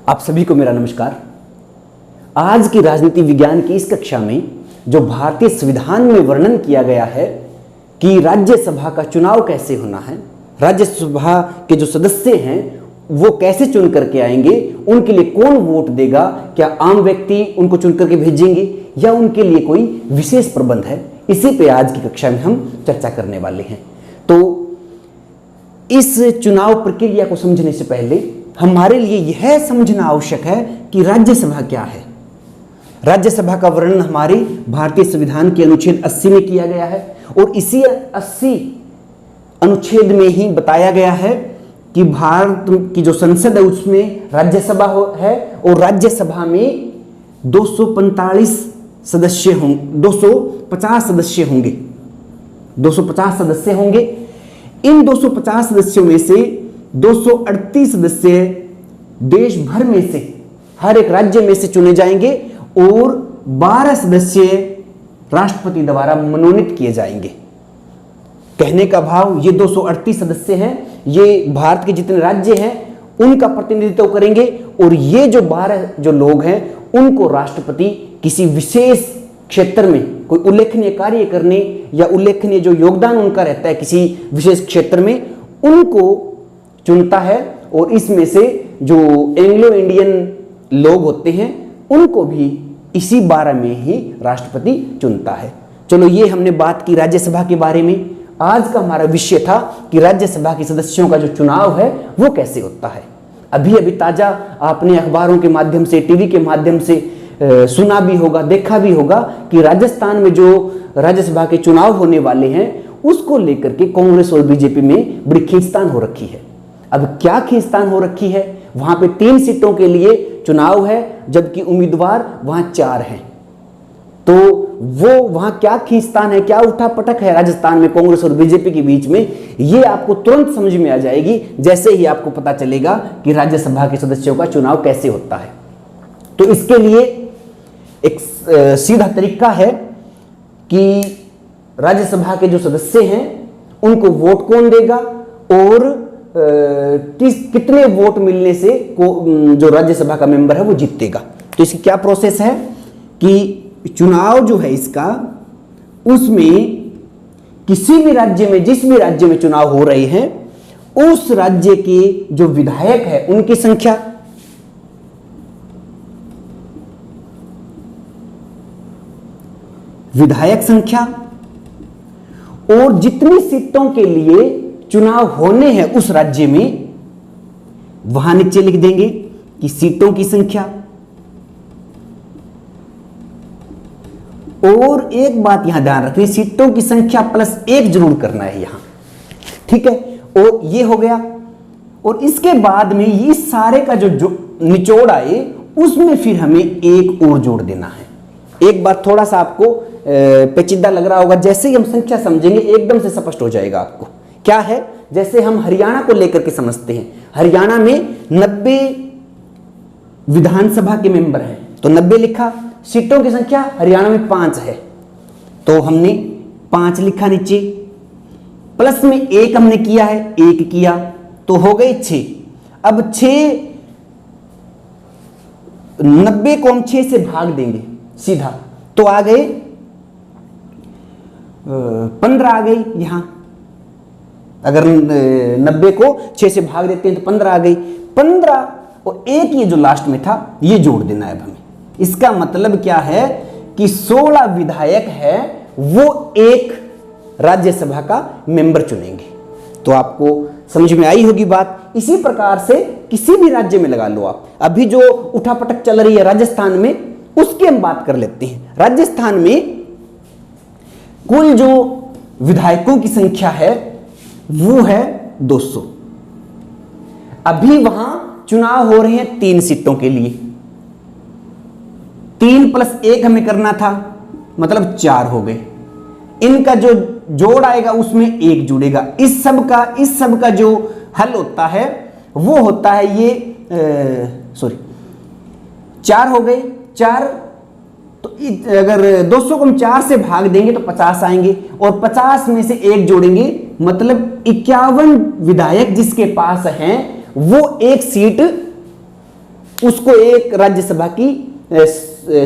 आप सभी को मेरा नमस्कार। आज की राजनीति विज्ञान की इस कक्षा में जो भारतीय संविधान में वर्णन किया गया है कि राज्यसभा का चुनाव कैसे होना है, राज्यसभा के जो सदस्य हैं वो कैसे चुन करके आएंगे, उनके लिए कौन वोट देगा, क्या आम व्यक्ति उनको चुन करके भेजेंगे या उनके लिए कोई विशेष प्रबंध है, इसी पे आज की कक्षा में हम चर्चा करने वाले हैं। तो इस चुनाव प्रक्रिया को समझने से पहले हमारे लिए यह समझना आवश्यक है कि राज्यसभा क्या है। राज्यसभा का वर्णन हमारे भारतीय संविधान के अनुच्छेद 80 में किया गया है और इसी 80 अनुच्छेद में ही बताया गया है कि भारत की जो संसद है उसमें राज्यसभा है और राज्यसभा में 250 सदस्य होंगे। 250 सदस्य होंगे। इन 250 सदस्यों में से 238 सदस्य देश भर में से हर एक राज्य में से चुने जाएंगे और 12 सदस्य राष्ट्रपति द्वारा मनोनीत किए जाएंगे। कहने का भाव ये 238 सदस्य हैं, ये भारत के जितने राज्य हैं उनका प्रतिनिधित्व करेंगे और ये जो 12 जो लोग हैं उनको राष्ट्रपति किसी विशेष क्षेत्र में कोई उल्लेखनीय कार्य करने या उल्लेखनीय जो योगदान उनका रहता है किसी विशेष क्षेत्र में उनको चुनता है और इसमें से जो एंग्लो इंडियन लोग होते हैं उनको भी इसी 12 में ही राष्ट्रपति चुनता है। चलो, ये हमने बात की राज्यसभा के बारे में। आज का हमारा विषय था कि राज्यसभा के सदस्यों का जो चुनाव है वो कैसे होता है। अभी ताजा आपने अखबारों के माध्यम से, टीवी के माध्यम से सुना भी होगा, देखा भी होगा कि राजस्थान में जो राज्यसभा के चुनाव होने वाले हैं उसको लेकर के कांग्रेस और बीजेपी में बड़ी खींचतान हो रखी है। अब क्या खींचतान हो रखी है? वहां पे 3 सीटों के लिए चुनाव है जबकि उम्मीदवार वहां 4 हैं। तो वो वहां क्या खींचतान है, क्या उठापटक है राजस्थान में कांग्रेस और बीजेपी के बीच में, ये आपको तुरंत समझ में आ जाएगी जैसे ही आपको पता चलेगा कि राज्यसभा के सदस्यों का चुनाव कैसे होता है। तो इसके लिए एक सीधा तरीका है कि राज्यसभा के जो सदस्य हैं उनको वोट कौन देगा और कितने वोट मिलने से जो राज्यसभा का मेंबर है वो जीतेगा। तो इसकी क्या प्रोसेस है कि चुनाव जो है इसका, उसमें किसी भी राज्य में, जिस भी राज्य में चुनाव हो रहे हैं उस राज्य के जो विधायक है उनकी संख्या, विधायक संख्या और जितनी सीटों के लिए चुनाव होने हैं उस राज्य में, वहां नीचे लिख देंगे कि सीटों की संख्या। और एक बात यहां ध्यान रखनी, सीटों की संख्या +1 जरूर करना है यहां, ठीक है। और ये हो गया। और इसके बाद में ये सारे का जो निचोड़ आए उसमें फिर हमें एक और जोड़ देना है। एक बात थोड़ा सा आपको पेचीदा लग रहा होगा, जैसे ही हम संख्या समझेंगे एकदम से स्पष्ट हो जाएगा आपको। क्या है? जैसे हम हरियाणा को लेकर के समझते हैं, हरियाणा में 90 विधानसभा के मेंबर हैं तो 90 लिखा। सीटों की संख्या हरियाणा में 5 है तो हमने 5 लिखा नीचे, प्लस में 1 हमने किया है, 1 किया तो हो गए 6। अब 90 को हम 6 से भाग देंगे सीधा तो आ गए 15 आ गई यहां। अगर 90 को 6 से भाग देते हैं तो 15 आ गई। 15 और 1 ये जो लास्ट में था ये जोड़ देना है अब हमें। इसका मतलब क्या है कि 16 विधायक है वो एक राज्यसभा का मेंबर चुनेंगे। तो आपको समझ में आई होगी बात। इसी प्रकार से किसी भी राज्य में लगा लो आप। अभी जो उठापटक चल रही है राजस्थान में उसकी हम बात कर लेते हैं। राजस्थान में कुल जो विधायकों की संख्या है वो है 200। अभी वहां चुनाव हो रहे हैं 3 सीटों के लिए। 3 + 1 हमें करना था, मतलब 4 हो गए। इनका जो जोड़ आएगा उसमें 1 जुड़ेगा। इस सब का जो हल होता है वो होता है ये 4 हो गए। 4 तो अगर 200 को हम 4 से भाग देंगे तो 50 आएंगे और 50 में से 1 जोड़ेंगे, मतलब 51 विधायक जिसके पास हैं वो एक सीट उसको एक राज्यसभा की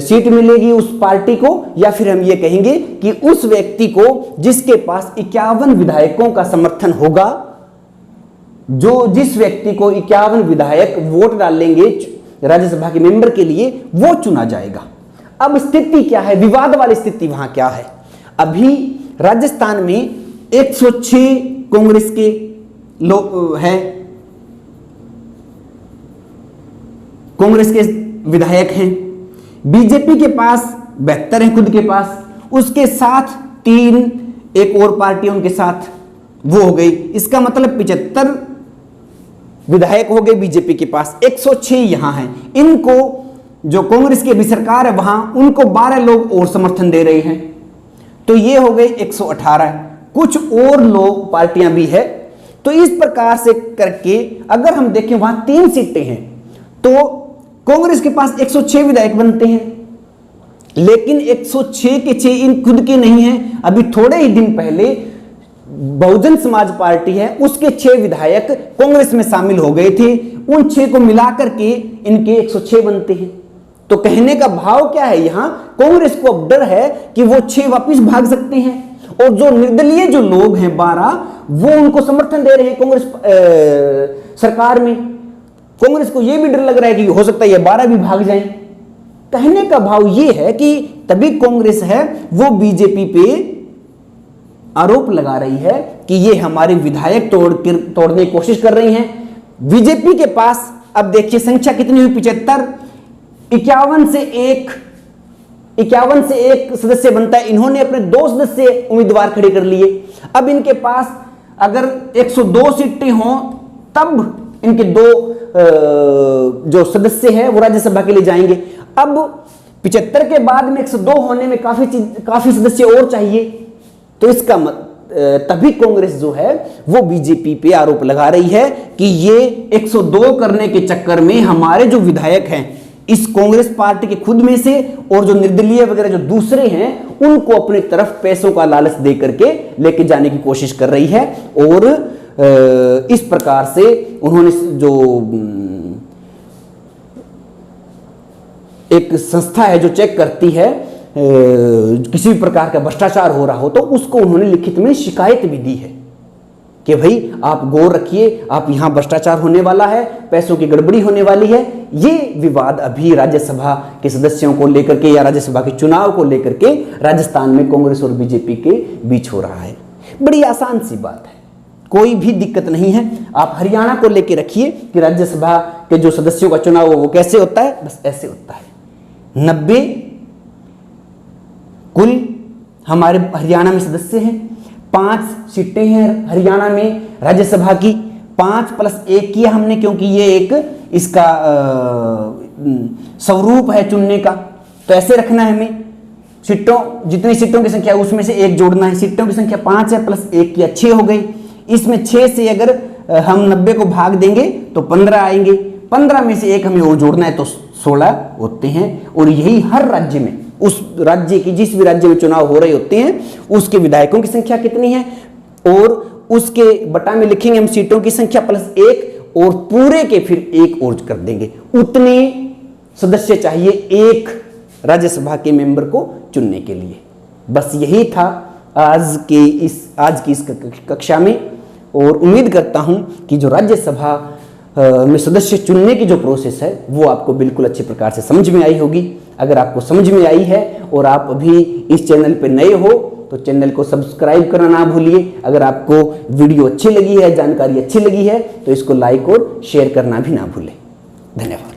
सीट मिलेगी उस पार्टी को, या फिर हम ये कहेंगे कि उस व्यक्ति को जिसके पास 51 विधायकों का समर्थन होगा, जो जिस व्यक्ति को 51 विधायक वोट डालेंगे राज्यसभा के मेंबर के लिए, वो चुना जाएगा। अब स्थिति क्या है, विवाद वाली स्थिति वहां क्या है? अभी राजस्थान में 106 कांग्रेस के लोग हैं, कांग्रेस के विधायक हैं, बीजेपी के पास 72 हैं खुद के पास, उसके साथ 3 एक और पार्टी उनके साथ वो हो गई। इसका मतलब 75 विधायक हो गए बीजेपी के पास, 106 यहां हैं। इनको जो कांग्रेस की अभी सरकार है वहां, उनको 12 लोग और समर्थन दे रहे हैं, तो ये हो गए 118। कुछ और लोग पार्टियां भी है। तो इस प्रकार से करके अगर हम देखें वहां 3 सीटें हैं, तो कांग्रेस के पास 106 विधायक बनते हैं, लेकिन 106 के 6 इन खुद के नहीं हैं। अभी थोड़े ही दिन पहले बहुजन समाज पार्टी है, उसके 6 विधायक कांग्रेस में शामिल हो गए थे, उन 6 को मिलाकर के इनके 106 बनते हैं। तो कहने का भाव क्या है, यहां कांग्रेस को अब डर है कि वो 6 वापिस भाग सकते हैं, और जो निर्दलीय जो लोग हैं 12, वो उनको समर्थन दे रहे हैं कांग्रेस सरकार में। कांग्रेस को यह भी डर लग रहा है कि हो सकता है ये 12 भी भाग जाएं। कहने का भाव ये है कि तभी कांग्रेस है वो बीजेपी पे आरोप लगा रही है कि ये हमारे विधायक तोड़ने की कोशिश कर रही हैं। बीजेपी के पास अब देखिए संख्या कितनी हुई, 75, 51 से एक सदस्य बनता है। इन्होंने अपने 2 सदस्य उम्मीदवार खड़े कर लिए। अब इनके पास अगर 102 सीटें हों तब इनके 2 जो सदस्य हैं वो राज्यसभा के लिए जाएंगे। अब 75 के बाद में 102 होने में काफी सदस्य और चाहिए। तो इसका तभी कांग्रेस जो है वो बीजेपी पे आरोप लगा रही है कि ये 102 करने के चक्कर में हमारे जो विधायक हैं इस कांग्रेस पार्टी के खुद में से, और जो निर्दलीय वगैरह जो दूसरे हैं, उनको अपनी तरफ पैसों का लालच दे करके लेके जाने की कोशिश कर रही है। और इस प्रकार से उन्होंने जो एक संस्था है जो चेक करती है किसी भी प्रकार का भ्रष्टाचार हो रहा हो, तो उसको उन्होंने लिखित में शिकायत भी दी है कि भाई आप गौर रखिए, आप यहां भ्रष्टाचार होने वाला है, पैसों की गड़बड़ी होने वाली है। ये विवाद अभी राज्यसभा के सदस्यों को लेकर के या राज्यसभा के चुनाव को लेकर के राजस्थान में कांग्रेस और बीजेपी के बीच हो रहा है। बड़ी आसान सी बात है, कोई भी दिक्कत नहीं है। आप हरियाणा को लेकर रखिए कि राज्यसभा के जो सदस्यों का चुनाव वो कैसे होता है, बस ऐसे होता है। 90 कुल हमारे हरियाणा में सदस्य हैं, 5 सीटें हैं हरियाणा में राज्यसभा की, 5 + 1 किया हमने, क्योंकि ये एक इसका स्वरूप है चुनने का। तो ऐसे रखना है हमें, सीटों जितनी सीटों की संख्या उसमें से 1 जोड़ना है। सीटों की संख्या 5 है, + 1 किया 6 हो गई। इसमें 6 से अगर हम 90 को भाग देंगे तो 15 आएंगे, 15 में से 1 हमें और जोड़ना है तो 16 होते हैं। और यही हर राज्य में, उस राज्य की जिस भी राज्य में चुनाव हो रहे होते हैं उसके विधायकों की संख्या कितनी है, और उसके बटा में लिखेंगे हम सीटों की संख्या + 1, और पूरे के फिर 1 और कर देंगे। उतने सदस्य चाहिए एक राज्यसभा के मेंबर को चुनने के लिए। बस यही था आज की इस कक्षा में, और उम्मीद करता हूं कि जो राज्यसभा में सदस्य चुनने की जो प्रोसेस है वो आपको बिल्कुल अच्छे प्रकार से समझ में आई होगी। अगर आपको समझ में आई है और आप अभी इस चैनल पर नए हो तो चैनल को सब्सक्राइब करना ना भूलिए। अगर आपको वीडियो अच्छी लगी है, जानकारी अच्छी लगी है, तो इसको लाइक और शेयर करना भी ना भूलें। धन्यवाद।